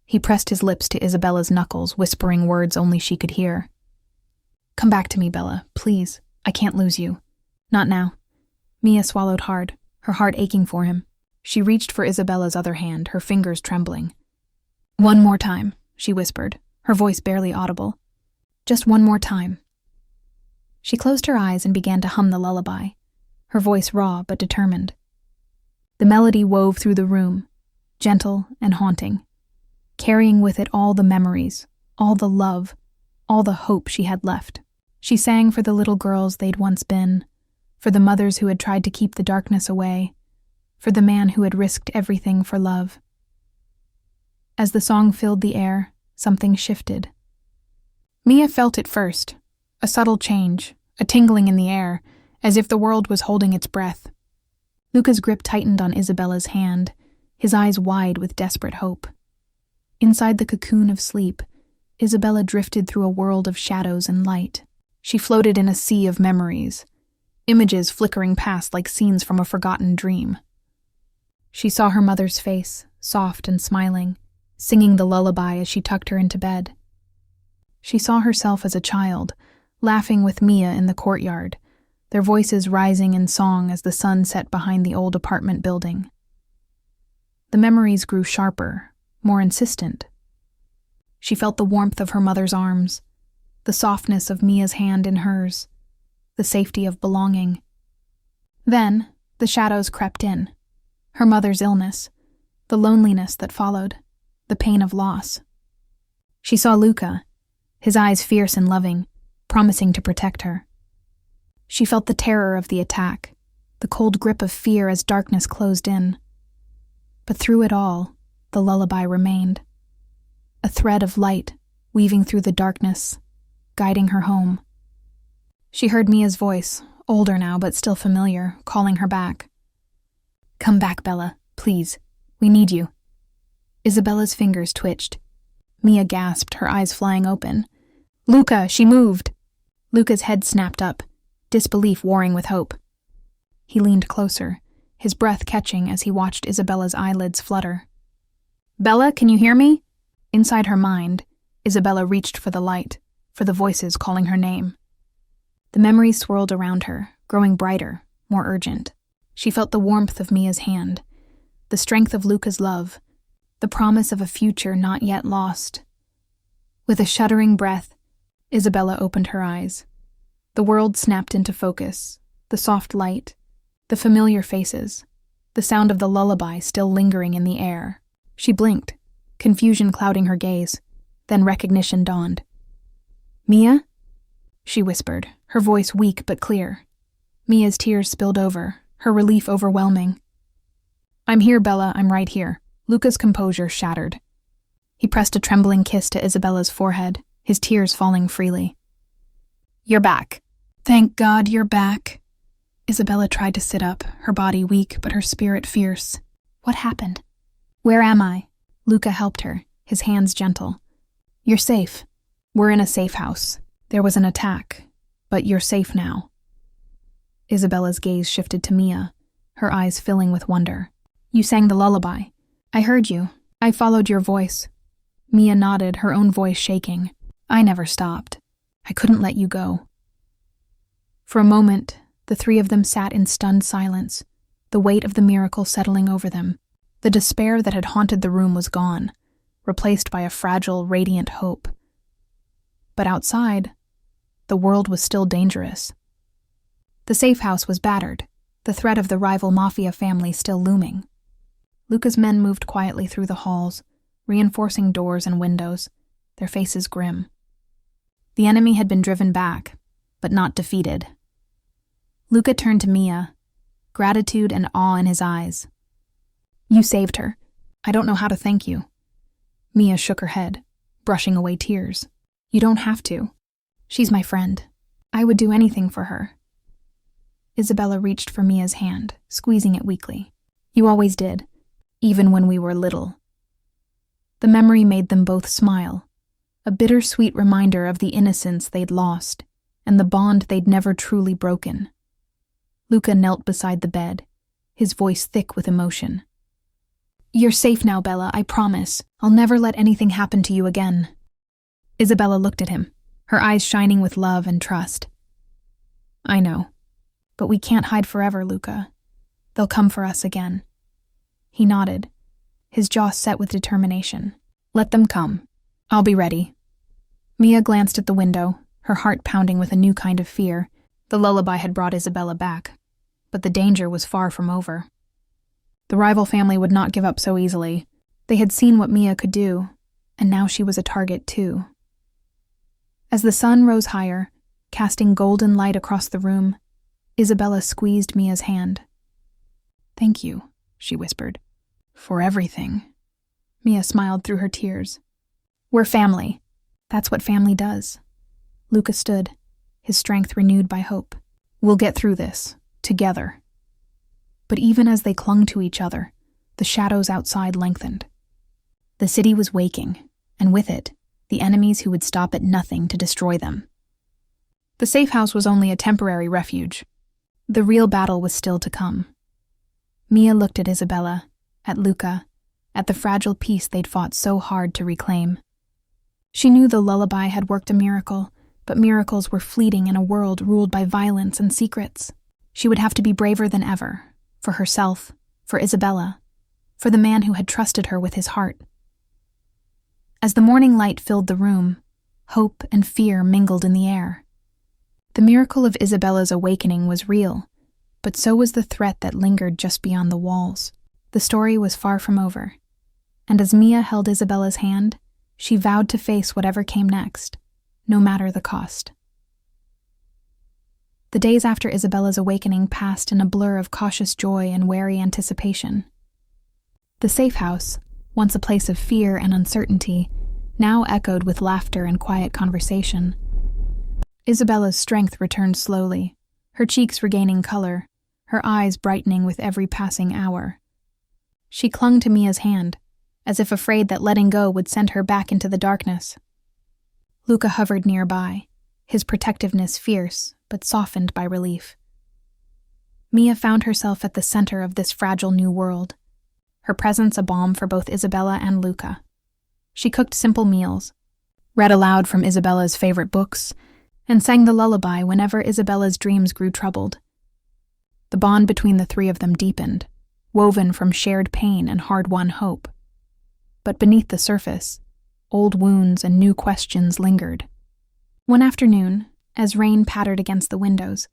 Speaker 1: He pressed his lips to Isabella's knuckles, whispering words only she could hear. Come back to me, Bella, please. I can't lose you. Not now. Mia swallowed hard, her heart aching for him. She reached for Isabella's other hand, her fingers trembling. One more time, she whispered, her voice barely audible. Just one more time. She closed her eyes and began to hum the lullaby, her voice raw but determined. The melody wove through the room, gentle and haunting, carrying with it all the memories, all the love, all the hope she had left. She sang for the little girls they'd once been, for the mothers who had tried to keep the darkness away, for the man who had risked everything for love. As the song filled the air, something shifted. Mia felt it first, a subtle change, a tingling in the air, as if the world was holding its breath. Luca's grip tightened on Isabella's hand, his eyes wide with desperate hope. Inside the cocoon of sleep, Isabella drifted through a world of shadows and light. She floated in a sea of memories, images flickering past like scenes from a forgotten dream. She saw her mother's face, soft and smiling, singing the lullaby as she tucked her into bed. She saw herself as a child, laughing with Mia in the courtyard, their voices rising in song as the sun set behind the old apartment building. The memories grew sharper, more insistent. She felt the warmth of her mother's arms, the softness of Mia's hand in hers, the safety of belonging. Then, the shadows crept in. Her mother's illness, the loneliness that followed, the pain of loss. She saw Luca, his eyes fierce and loving, promising to protect her. She felt the terror of the attack, the cold grip of fear as darkness closed in. But through it all, the lullaby remained. A thread of light weaving through the darkness, guiding her home. She heard Mia's voice, older now but still familiar, calling her back. Come back, Bella, please. We need you. Isabella's fingers twitched. Mia gasped, her eyes flying open. Luca, she moved! Luca's head snapped up, disbelief warring with hope. He leaned closer, his breath catching as he watched Isabella's eyelids flutter. Bella, can you hear me? Inside her mind, Isabella reached for the light, for the voices calling her name. The memories swirled around her, growing brighter, more urgent. She felt the warmth of Mia's hand, the strength of Luca's love, the promise of a future not yet lost. With a shuddering breath, Isabella opened her eyes. The world snapped into focus, the soft light, the familiar faces, the sound of the lullaby still lingering in the air. She blinked, confusion clouding her gaze, then recognition dawned. Mia? She whispered, her voice weak but clear. Mia's tears spilled over, her relief overwhelming. I'm here, Bella, I'm right here. Luca's composure shattered. He pressed a trembling kiss to Isabella's forehead, his tears falling freely. You're back. Thank God you're back. Isabella tried to sit up, her body weak but her spirit fierce. What happened? Where am I? Luca helped her, his hands gentle. You're safe. We're in a safe house. There was an attack, but you're safe now. Isabella's gaze shifted to Mia, her eyes filling with wonder. You sang the lullaby. I heard you. I followed your voice. Mia nodded, her own voice shaking. I never stopped. I couldn't let you go. For a moment, the three of them sat in stunned silence, the weight of the miracle settling over them. The despair that had haunted the room was gone, replaced by a fragile, radiant hope. But outside, the world was still dangerous. The safe house was battered, the threat of the rival Mafia family still looming. Luca's men moved quietly through the halls, reinforcing doors and windows, their faces grim. The enemy had been driven back, but not defeated. Luca turned to Mia, gratitude and awe in his eyes. You saved her. I don't know how to thank you. Mia shook her head, brushing away tears. You don't have to. She's my friend. I would do anything for her. Isabella reached for Mia's hand, squeezing it weakly. You always did, even when we were little. The memory made them both smile, a bittersweet reminder of the innocence they'd lost and the bond they'd never truly broken. Luca knelt beside the bed, his voice thick with emotion. You're safe now, Bella, I promise. I'll never let anything happen to you again. Isabella looked at him, her eyes shining with love and trust. I know, but we can't hide forever, Luca. They'll come for us again. He nodded, his jaw set with determination. Let them come. I'll be ready. Mia glanced at the window, her heart pounding with a new kind of fear. The lullaby had brought Isabella back, but the danger was far from over. The rival family would not give up so easily. They had seen what Mia could do, and now she was a target too. As the sun rose higher, casting golden light across the room, Isabella squeezed Mia's hand. Thank you, she whispered. For everything. Mia smiled through her tears. We're family. That's what family does. Luca stood, his strength renewed by hope. We'll get through this, together. But even as they clung to each other, the shadows outside lengthened. The city was waking, and with it, the enemies who would stop at nothing to destroy them. The safe house was only a temporary refuge. The real battle was still to come. Mia looked at Isabella, at Luca, at the fragile peace they'd fought so hard to reclaim. She knew the lullaby had worked a miracle, but miracles were fleeting in a world ruled by violence and secrets. She would have to be braver than ever, for herself, for Isabella, for the man who had trusted her with his heart. As the morning light filled the room, hope and fear mingled in the air. The miracle of Isabella's awakening was real, but so was the threat that lingered just beyond the walls. The story was far from over, and as Mia held Isabella's hand, she vowed to face whatever came next, no matter the cost. The days after Isabella's awakening passed in a blur of cautious joy and wary anticipation. The safe house, once a place of fear and uncertainty, now echoed with laughter and quiet conversation. Isabella's strength returned slowly, her cheeks regaining color, her eyes brightening with every passing hour. She clung to Mia's hand, as if afraid that letting go would send her back into the darkness. Luca hovered nearby, his protectiveness fierce, but softened by relief. Mia found herself at the center of this fragile new world, her presence a balm for both Isabella and Luca. She cooked simple meals, read aloud from Isabella's favorite books, and sang the lullaby whenever Isabella's dreams grew troubled. The bond between the three of them deepened, woven from shared pain and hard-won hope. But beneath the surface, old wounds and new questions lingered. One afternoon, as rain pattered against the windows,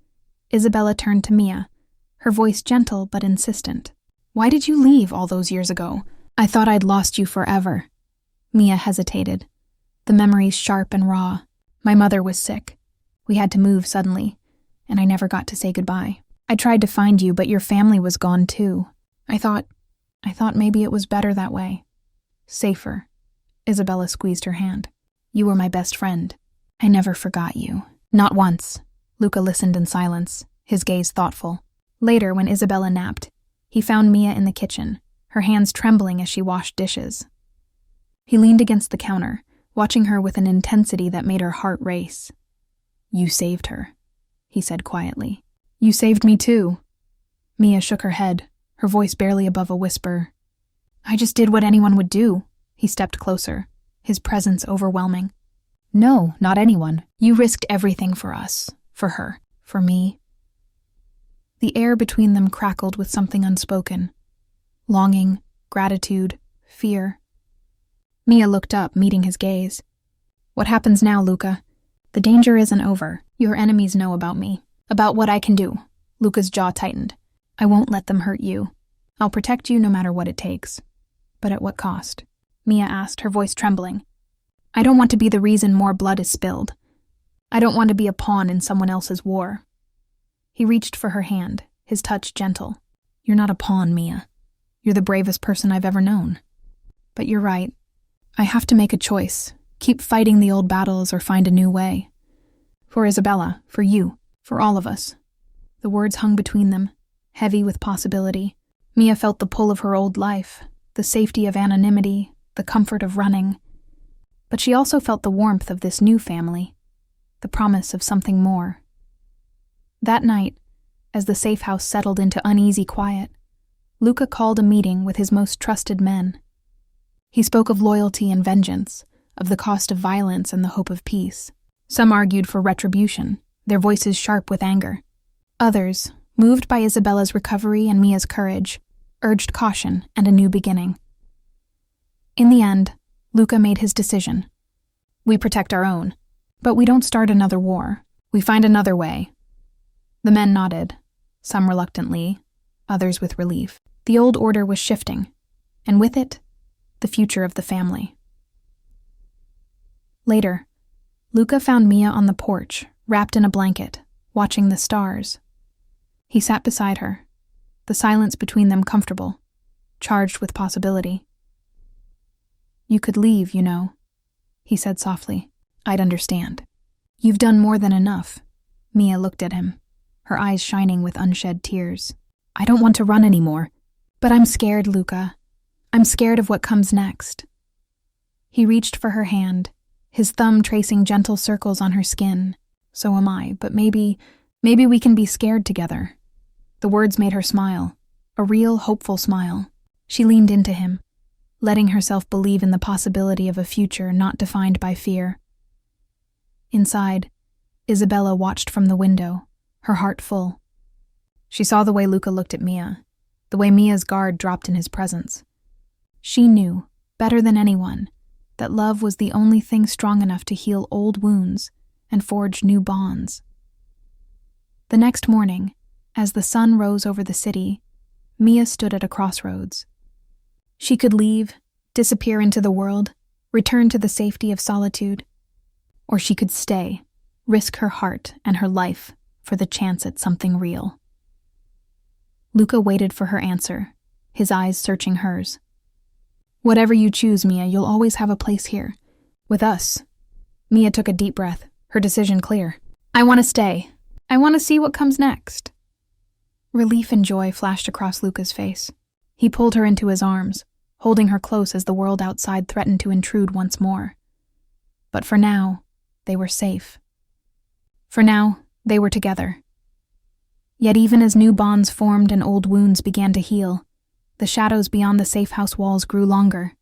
Speaker 1: Isabella turned to Mia, her voice gentle but insistent. Why did you leave all those years ago? I thought I'd lost you forever. Mia hesitated, the memories sharp and raw. My mother was sick. We had to move suddenly, and I never got to say goodbye. I tried to find you, but your family was gone too. I thought maybe it was better that way. Safer. Isabella squeezed her hand. You were my best friend. I never forgot you. Not once. Luca listened in silence, his gaze thoughtful. Later, when Isabella napped, he found Mia in the kitchen, her hands trembling as she washed dishes. He leaned against the counter, watching her with an intensity that made her heart race. "You saved her," he said quietly. "You saved me too." Mia shook her head, her voice barely above a whisper. "I just did what anyone would do." He stepped closer, his presence overwhelming. "No, not anyone. You risked everything for us, for her, for me." The air between them crackled with something unspoken. Longing, gratitude, fear. Mia looked up, meeting his gaze. "What happens now, Luca? The danger isn't over. Your enemies know about me, about what I can do." Luca's jaw tightened. "I won't let them hurt you. I'll protect you no matter what it takes." "But at what cost?" Mia asked, her voice trembling. "I don't want to be the reason more blood is spilled. I don't want to be a pawn in someone else's war." He reached for her hand, his touch gentle. "You're not a pawn, Mia. You're the bravest person I've ever known. But you're right. I have to make a choice. Keep fighting the old battles or find a new way. For Isabella, for you, for all of us." The words hung between them, heavy with possibility. Mia felt the pull of her old life, the safety of anonymity, the comfort of running. But she also felt the warmth of this new family, the promise of something more. That night, as the safe house settled into uneasy quiet, Luca called a meeting with his most trusted men. He spoke of loyalty and vengeance, of the cost of violence and the hope of peace. Some argued for retribution, their voices sharp with anger. Others, moved by Isabella's recovery and Mia's courage, urged caution and a new beginning. In the end, Luca made his decision. "We protect our own, but we don't start another war. We find another way." The men nodded, some reluctantly, others with relief. The old order was shifting, and with it, the future of the family. Later, Luca found Mia on the porch, wrapped in a blanket, watching the stars. He sat beside her, the silence between them comfortable, charged with possibility. "You could leave, you know," he said softly. "I'd understand. You've done more than enough." Mia looked at him, her eyes shining with unshed tears. "I don't want to run anymore, but I'm scared, Luca. I'm scared of what comes next." He reached for her hand, his thumb tracing gentle circles on her skin. "So am I, but maybe we can be scared together." The words made her smile, a real, hopeful smile. She leaned into him, letting herself believe in the possibility of a future not defined by fear. Inside, Isabella watched from the window, her heart full. She saw the way Luca looked at Mia, the way Mia's guard dropped in his presence. She knew, better than anyone, that love was the only thing strong enough to heal old wounds and forge new bonds. The next morning, as the sun rose over the city, Mia stood at a crossroads. She could leave, disappear into the world, return to the safety of solitude, or she could stay, risk her heart and her life for the chance at something real. Luca waited for her answer, his eyes searching hers. "Whatever you choose, Mia, you'll always have a place here. With us." Mia took a deep breath, her decision clear. "I want to stay. I want to see what comes next." Relief and joy flashed across Luca's face. He pulled her into his arms, holding her close as the world outside threatened to intrude once more. But for now, they were safe. For now, they were together. Yet even as new bonds formed and old wounds began to heal, the shadows beyond the safe house walls grew longer.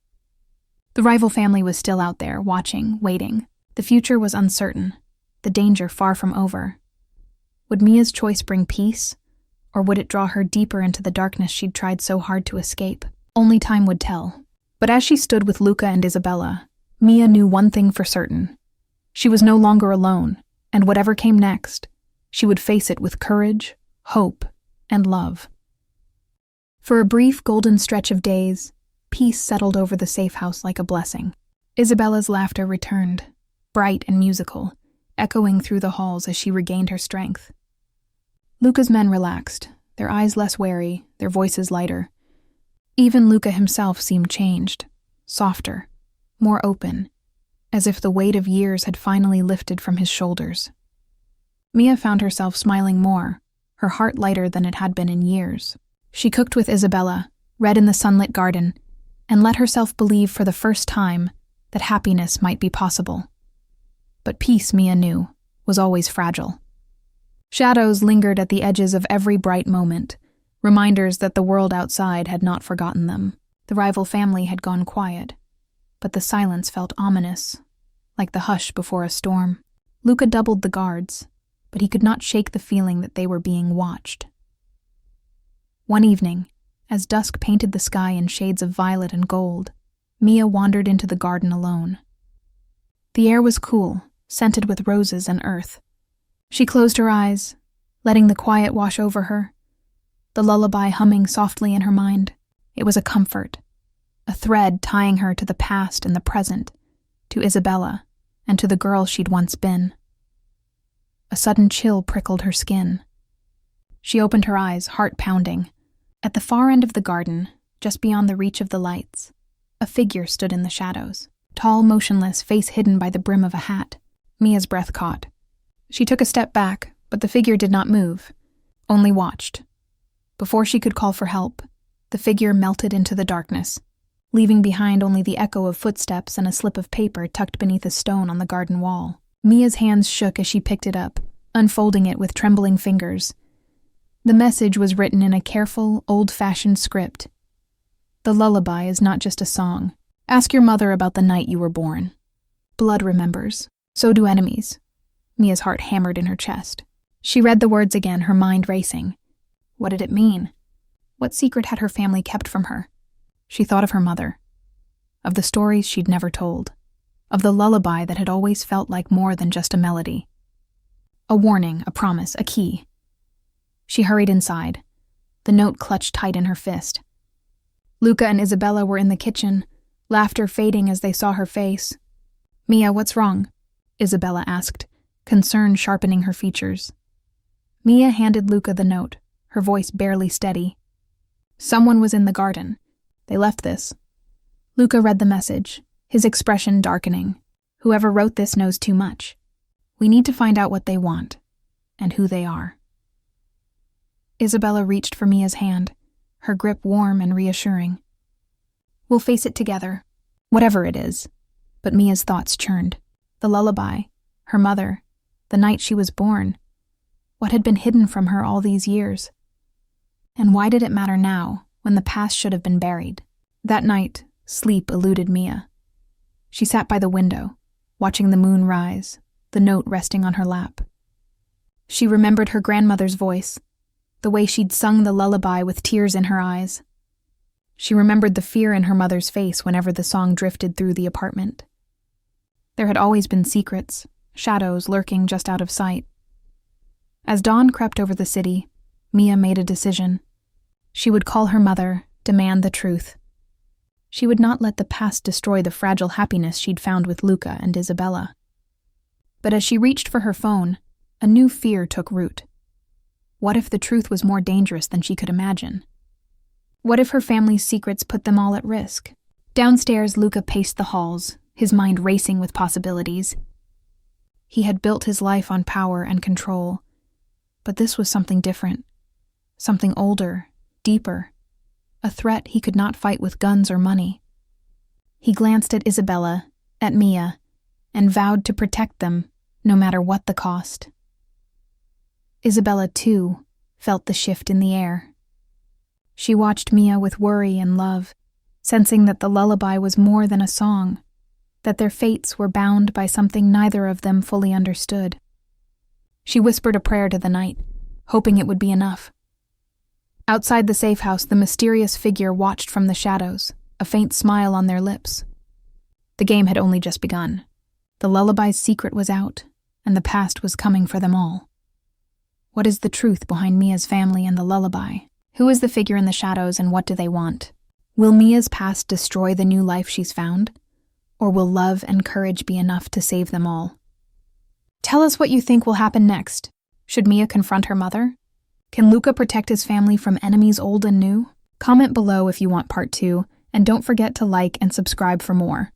Speaker 1: The rival family was still out there, watching, waiting. The future was uncertain, the danger far from over. Would Mia's choice bring peace, or would it draw her deeper into the darkness she'd tried so hard to escape? Only time would tell. But as she stood with Luca and Isabella, Mia knew one thing for certain. She was no longer alone, and whatever came next, she would face it with courage, hope, and love. For a brief golden stretch of days, peace settled over the safe house like a blessing. Isabella's laughter returned, bright and musical, echoing through the halls as she regained her strength. Luca's men relaxed, their eyes less wary, their voices lighter. Even Luca himself seemed changed, softer, more open, as if the weight of years had finally lifted from his shoulders. Mia found herself smiling more, her heart lighter than it had been in years. She cooked with Isabella, read in the sunlit garden, and let herself believe for the first time that happiness might be possible. But peace, Mia knew, was always fragile. Shadows lingered at the edges of every bright moment, reminders that the world outside had not forgotten them. The rival family had gone quiet, but the silence felt ominous, like the hush before a storm. Luca doubled the guards, but he could not shake the feeling that they were being watched. One evening, as dusk painted the sky in shades of violet and gold, Mia wandered into the garden alone. The air was cool, scented with roses and earth. She closed her eyes, letting the quiet wash over her, the lullaby humming softly in her mind. It was a comfort, a thread tying her to the past and the present, to Isabella, and to the girl she'd once been. A sudden chill prickled her skin. She opened her eyes, heart pounding. At the far end of the garden, just beyond the reach of the lights, a figure stood in the shadows, tall, motionless, face hidden by the brim of a hat. Mia's breath caught. She took a step back, but the figure did not move, only watched. Before she could call for help, the figure melted into the darkness, leaving behind only the echo of footsteps and a slip of paper tucked beneath a stone on the garden wall. Mia's hands shook as she picked it up, unfolding it with trembling fingers. The message was written in a careful, old-fashioned script. The lullaby is not just a song. Ask your mother about the night you were born. Blood remembers. So do enemies. Mia's heart hammered in her chest. She read the words again, her mind racing. What did it mean? What secret had her family kept from her? She thought of her mother, of the stories she'd never told, of the lullaby that had always felt like more than just a melody. A warning, a promise, a key. She hurried inside, the note clutched tight in her fist. Luca and Isabella were in the kitchen, laughter fading as they saw her face. Mia, what's wrong? Isabella asked, concern sharpening her features. Mia handed Luca the note, her voice barely steady. Someone was in the garden. They left this. Luca read the message, his expression darkening. Whoever wrote this knows too much. We need to find out what they want, and who they are. Isabella reached for Mia's hand, her grip warm and reassuring. We'll face it together, whatever it is. But Mia's thoughts churned. The lullaby, her mother, the night she was born. What had been hidden from her all these years? And why did it matter now, when the past should have been buried? That night, sleep eluded Mia. She sat by the window, watching the moon rise, the note resting on her lap. She remembered her grandmother's voice, the way she'd sung the lullaby with tears in her eyes. She remembered the fear in her mother's face whenever the song drifted through the apartment. There had always been secrets, shadows lurking just out of sight. As dawn crept over the city, Mia made a decision. She would call her mother, demand the truth. She would not let the past destroy the fragile happiness she'd found with Luca and Isabella. But as she reached for her phone, a new fear took root. What if the truth was more dangerous than she could imagine? What if her family's secrets put them all at risk? Downstairs, Luca paced the halls, his mind racing with possibilities. He had built his life on power and control, but this was something different, something older, deeper, a threat he could not fight with guns or money. He glanced at Isabella, at Mia, and vowed to protect them, no matter what the cost. Isabella, too, felt the shift in the air. She watched Mia with worry and love, sensing that the lullaby was more than a song, that their fates were bound by something neither of them fully understood. She whispered a prayer to the night, hoping it would be enough. Outside the safe house, the mysterious figure watched from the shadows, a faint smile on their lips. The game had only just begun. The lullaby's secret was out, and the past was coming for them all. What is the truth behind Mia's family and the lullaby? Who is the figure in the shadows, and what do they want? Will Mia's past destroy the new life she's found? Or will love and courage be enough to save them all? Tell us what you think will happen next. Should Mia confront her mother? Can Luca protect his family from enemies old and new? Comment below if you want part 2, and don't forget to like and subscribe for more.